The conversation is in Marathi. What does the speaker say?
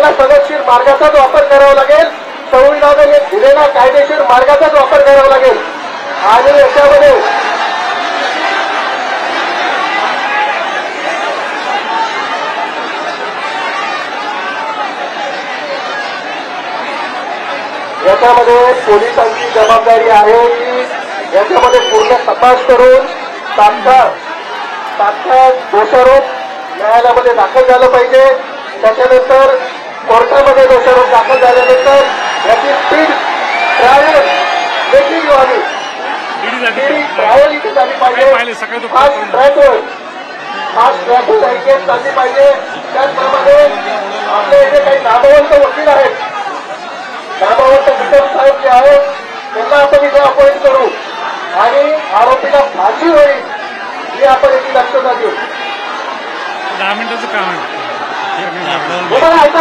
आपल्याला सगळशीर मार्गाचाच वापर करावा लागेल, संविधानाने दिलेला कायदेशीर मार्गाचाच वापर करावा लागेल. आणि याच्यामध्ये पोलिसांची जबाबदारी आहे की याच्यामध्ये पूर्ण तपास करून तात्काळ दोषारोप न्यायालयामध्ये दाखल झालं पाहिजे. त्याच्यानंतर कोर्टामध्ये दोषारोप दाखल झाल्यानंतर याची स्पीड ट्रायल देखील व्हावी, ट्रायल इथे झाली पाहिजे. फास्ट ट्रॅकवर केस चालली पाहिजे. त्याचप्रमाणे आपल्या इथे काही नामवंत वकील आहेत, नामवंत विक्रम साहेब जे आहेत त्यांना आपण इथे अपॉइंट करू आणि आरोपीला फाशी होईल ही आपण याची दक्षता देऊ. 10 मिनिटाचं काम आहे. ऐका